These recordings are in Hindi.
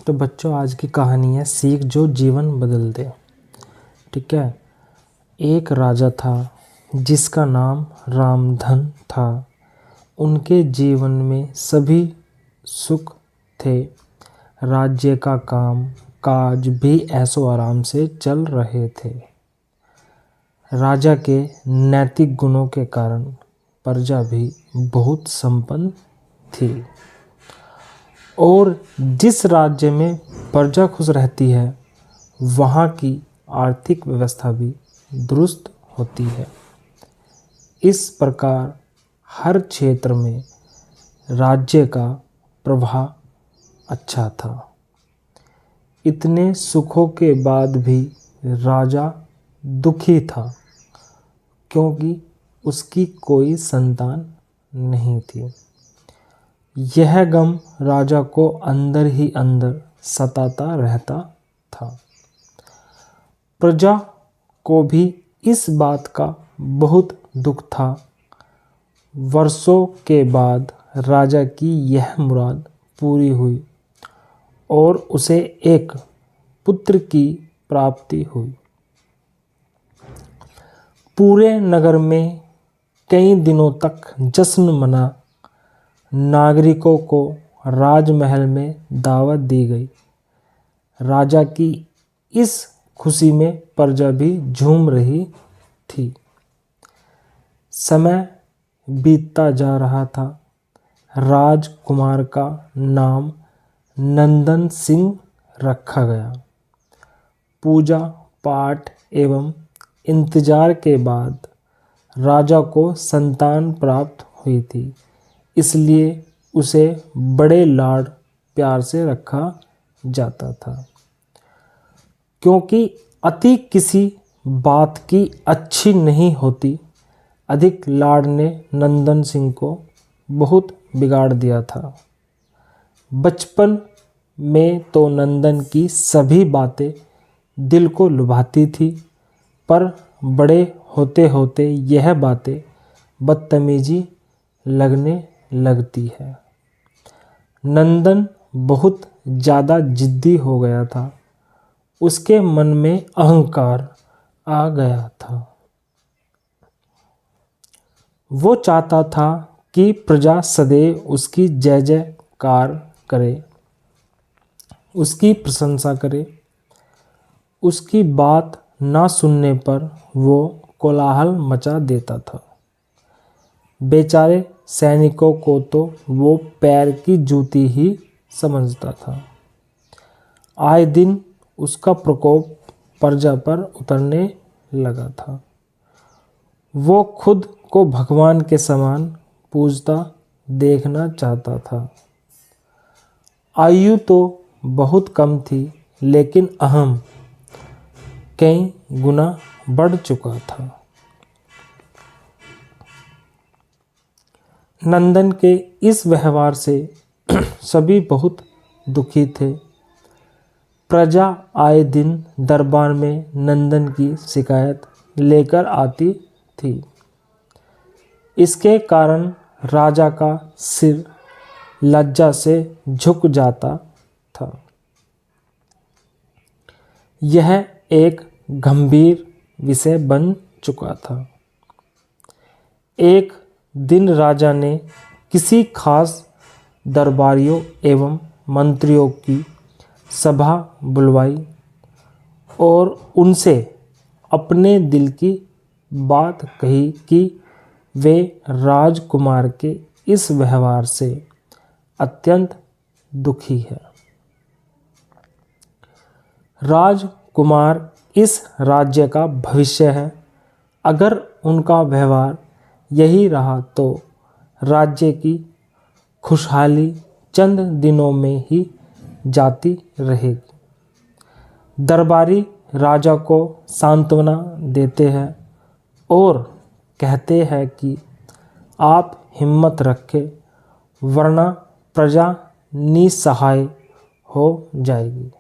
तो बच्चों आज की कहानी है सीख जो जीवन बदल दे। ठीक है। एक राजा था जिसका नाम रामधन था। उनके जीवन में सभी सुख थे। राज्य का काम काज भी ऐशो आराम से चल रहे थे। राजा के नैतिक गुणों के कारण प्रजा भी बहुत संपन्न थी और जिस राज्य में प्रजा खुश रहती है वहाँ की आर्थिक व्यवस्था भी दुरुस्त होती है। इस प्रकार हर क्षेत्र में राज्य का प्रभाव अच्छा था। इतने सुखों के बाद भी राजा दुखी था क्योंकि उसकी कोई संतान नहीं थी। यह गम राजा को अंदर ही अंदर सताता रहता था। प्रजा को भी इस बात का बहुत दुख था। वर्षों के बाद राजा की यह मुराद पूरी हुई और उसे एक पुत्र की प्राप्ति हुई। पूरे नगर में कई दिनों तक जश्न मना। नागरिकों को राजमहल में दावत दी गई। राजा की इस खुशी में प्रजा भी झूम रही थी। समय बीतता जा रहा था। राजकुमार का नाम नंदन सिंह रखा गया। पूजा पाठ एवं इंतजार के बाद राजा को संतान प्राप्त हुई थी, इसलिए उसे बड़े लाड प्यार से रखा जाता था। क्योंकि अति किसी बात की अच्छी नहीं होती, अधिक लाड ने नंदन सिंह को बहुत बिगाड़ दिया था। बचपन में तो नंदन की सभी बातें दिल को लुभाती थी, पर बड़े होते होते यह बातें बदतमीजी लगने लगती है। नंदन बहुत ज़्यादा जिद्दी हो गया था। उसके मन में अहंकार आ गया था। वो चाहता था कि प्रजा सदैव उसकी जय जयकार करे, उसकी प्रशंसा करे। उसकी बात ना सुनने पर वो कोलाहल मचा देता था। बेचारे सैनिकों को तो वो पैर की जूती ही समझता था। आए दिन उसका प्रकोप प्रजा पर उतरने लगा था। वो खुद को भगवान के समान पूजता देखना चाहता था। आयु तो बहुत कम थी, लेकिन अहम कई गुना बढ़ चुका था। नंदन के इस व्यवहार से सभी बहुत दुखी थे। प्रजा आए दिन दरबार में नंदन की शिकायत लेकर आती थी। इसके कारण राजा का सिर लज्जा से झुक जाता था। यह एक गंभीर विषय बन चुका था। एक दिन राजा ने किसी खास दरबारियों एवं मंत्रियों की सभा बुलवाई और उनसे अपने दिल की बात कही कि वे राजकुमार के इस व्यवहार से अत्यंत दुखी है। राजकुमार इस राज्य का भविष्य है। अगर उनका व्यवहार यही रहा तो राज्य की खुशहाली चंद दिनों में ही जाती रहेगी। दरबारी राजा को सांत्वना देते हैं और कहते हैं कि आप हिम्मत रखें, वरना प्रजा निसहाय हो जाएगी।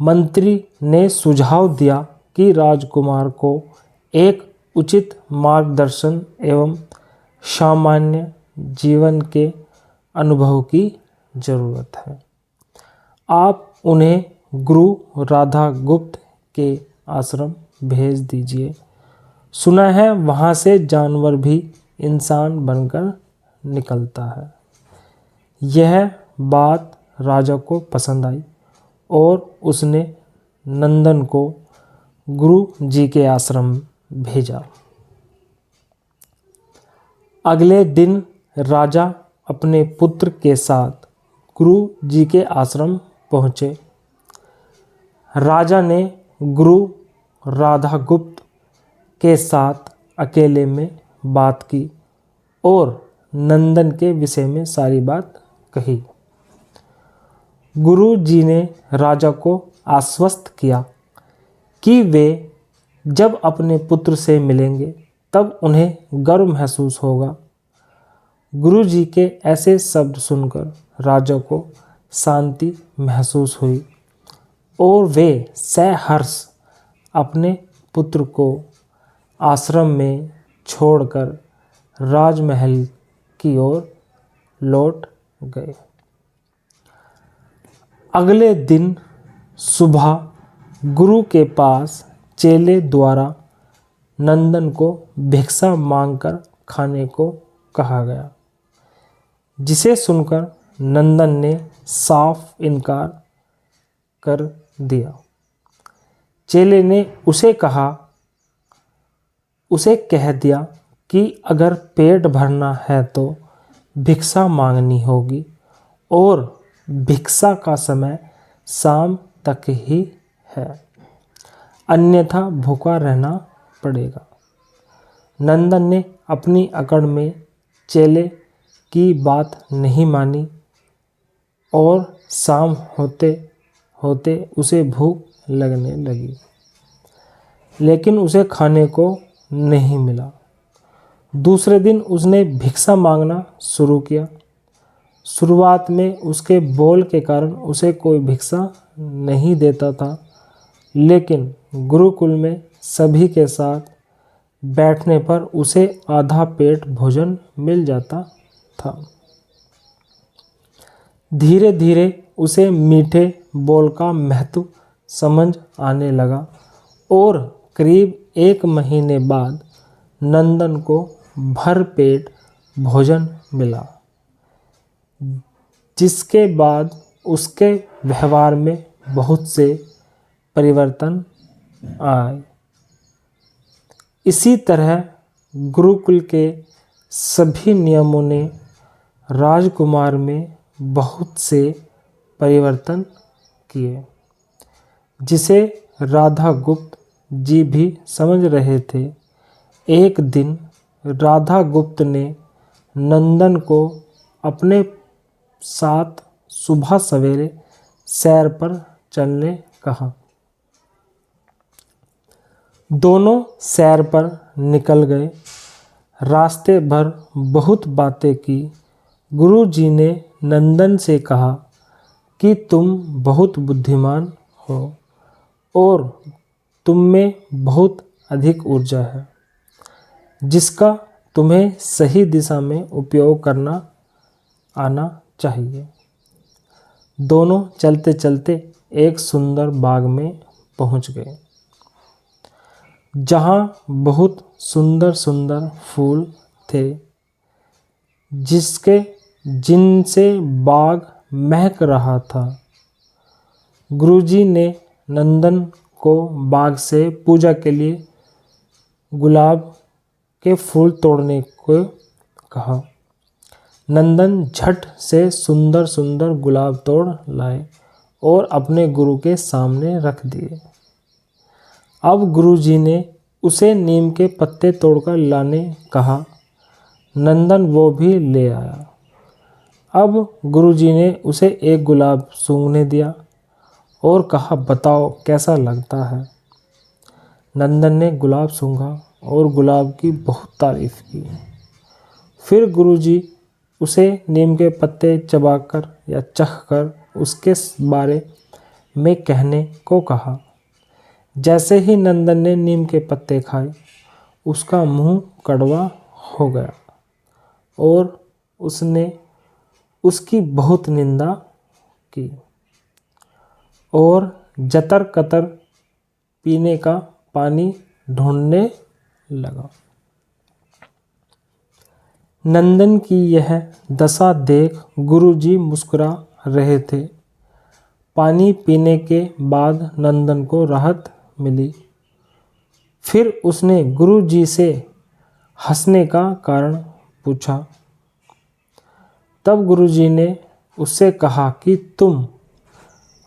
मंत्री ने सुझाव दिया कि राजकुमार को एक उचित मार्गदर्शन एवं सामान्य जीवन के अनुभव की जरूरत है। आप उन्हें गुरु राधा गुप्त के आश्रम भेज दीजिए। सुना है वहाँ से जानवर भी इंसान बनकर निकलता है। यह बात राजा को पसंद आई और उसने नंदन को गुरु जी के आश्रम भेजा। अगले दिन राजा अपने पुत्र के साथ गुरु जी के आश्रम पहुँचे। राजा ने गुरु राधा गुप्त के साथ अकेले में बात की और नंदन के विषय में सारी बात कही। गुरु जी ने राजा को आश्वस्त किया कि वे जब अपने पुत्र से मिलेंगे तब उन्हें गर्व महसूस होगा। गुरु जी के ऐसे शब्द सुनकर राजा को शांति महसूस हुई और वे सहर्ष अपने पुत्र को आश्रम में छोड़कर राजमहल की ओर लौट गए। अगले दिन सुबह गुरु के पास चेले द्वारा नंदन को भिक्षा मांगकर खाने को कहा गया, जिसे सुनकर नंदन ने साफ इनकार कर दिया। चेले ने उसे कह दिया कि अगर पेट भरना है तो भिक्षा मांगनी होगी और भिक्षा का समय शाम तक ही है, अन्यथा भूखा रहना पड़ेगा। नंदन ने अपनी अकड़ में चेले की बात नहीं मानी और शाम होते होते उसे भूख लगने लगी, लेकिन उसे खाने को नहीं मिला। दूसरे दिन उसने भिक्षा मांगना शुरू किया। शुरुआत में उसके बोल के कारण उसे कोई भिक्षा नहीं देता था, लेकिन गुरुकुल में सभी के साथ बैठने पर उसे आधा पेट भोजन मिल जाता था। धीरे धीरे उसे मीठे बोल का महत्व समझ आने लगा और करीब 1 महीने बाद नंदन को भर पेट भोजन मिला, जिसके बाद उसके व्यवहार में बहुत से परिवर्तन आए। इसी तरह गुरुकुल के सभी नियमों ने राजकुमार में बहुत से परिवर्तन किए, जिसे राधा गुप्त जी भी समझ रहे थे। एक दिन राधा गुप्त ने नंदन को अपने साथ सुबह सवेरे सैर पर चलने कहा। दोनों सैर पर निकल गए। रास्ते भर बहुत बातें की। गुरु जी ने नंदन से कहा कि तुम बहुत बुद्धिमान हो और तुम में बहुत अधिक ऊर्जा है, जिसका तुम्हें सही दिशा में उपयोग करना आना चाहिए। दोनों चलते चलते एक सुंदर बाग में पहुंच गए, जहां बहुत सुंदर सुंदर फूल थे, जिनसे बाग महक रहा था। गुरुजी ने नंदन को बाग से पूजा के लिए गुलाब के फूल तोड़ने को कहा। नंदन झट से सुंदर सुंदर गुलाब तोड़ लाए और अपने गुरु के सामने रख दिए। अब गुरुजी ने उसे नीम के पत्ते तोड़कर लाने कहा। नंदन वो भी ले आया। अब गुरुजी ने उसे एक गुलाब सूंघने दिया और कहा, बताओ कैसा लगता है। नंदन ने गुलाब सूंघा और गुलाब की बहुत तारीफ की। फिर गुरुजी उसे नीम के पत्ते चबाकर या चखकर उसके बारे में कहने को कहा। जैसे ही नंदन ने नीम के पत्ते खाए, उसका मुंह कड़वा हो गया और उसने उसकी बहुत निंदा की। और जतर कतर पीने का पानी ढूंढने लगा। नंदन की यह दशा देख गुरुजी मुस्कुरा रहे थे। पानी पीने के बाद नंदन को राहत मिली। फिर उसने गुरुजी से हंसने का कारण पूछा। तब गुरुजी ने उससे कहा कि तुम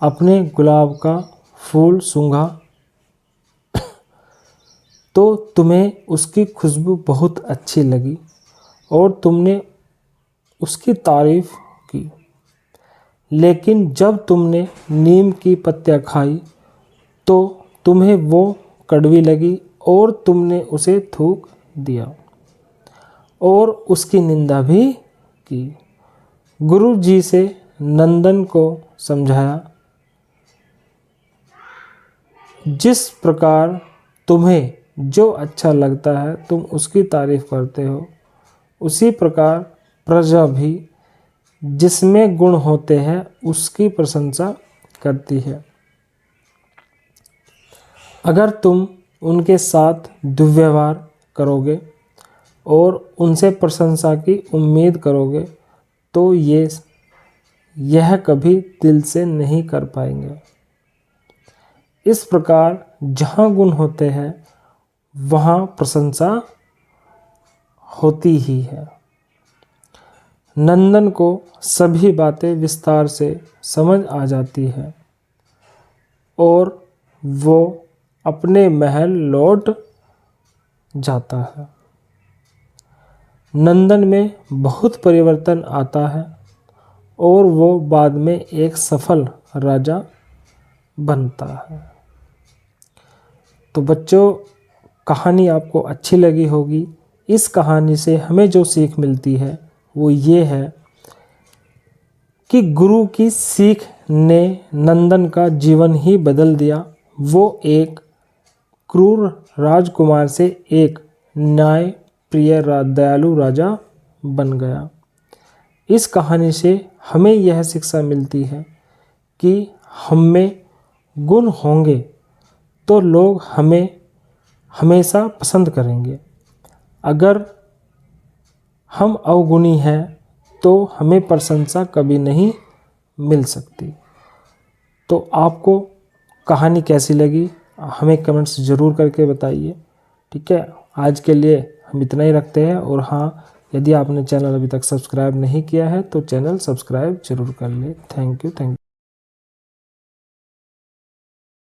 अपने गुलाब का फूल सूंघा तो तुम्हें उसकी खुशबू बहुत अच्छी लगी और तुमने उसकी तारीफ की, लेकिन जब तुमने नीम की पत्तियां खाई तो तुम्हें वो कड़वी लगी और तुमने उसे थूक दिया और उसकी निंदा भी की। गुरु जी से नंदन को समझाया, जिस प्रकार तुम्हें जो अच्छा लगता है तुम उसकी तारीफ करते हो, उसी प्रकार प्रजा भी जिसमें गुण होते हैं उसकी प्रशंसा करती है। अगर तुम उनके साथ दुर्व्यवहार करोगे और उनसे प्रशंसा की उम्मीद करोगे तो यह कभी दिल से नहीं कर पाएंगे। इस प्रकार जहाँ गुण होते हैं वहाँ प्रशंसा होती ही है। नंदन को सभी बातें विस्तार से समझ आ जाती है और वो अपने महल लौट जाता है। नंदन में बहुत परिवर्तन आता है और वो बाद में एक सफल राजा बनता है। तो बच्चों, कहानी आपको अच्छी लगी होगी। इस कहानी से हमें जो सीख मिलती है वो ये है कि गुरु की सीख ने नंदन का जीवन ही बदल दिया। वो एक क्रूर राजकुमार से एक न्याय प्रिय दयालु राजा बन गया। इस कहानी से हमें यह शिक्षा मिलती है कि हम में गुण होंगे तो लोग हमें हमेशा पसंद करेंगे। अगर हम अवगुणी हैं तो हमें प्रशंसा कभी नहीं मिल सकती। तो आपको कहानी कैसी लगी हमें कमेंट्स ज़रूर करके बताइए। ठीक है, आज के लिए हम इतना ही रखते हैं। और हाँ, यदि आपने चैनल अभी तक सब्सक्राइब नहीं किया है तो चैनल सब्सक्राइब जरूर कर ले। Thank you.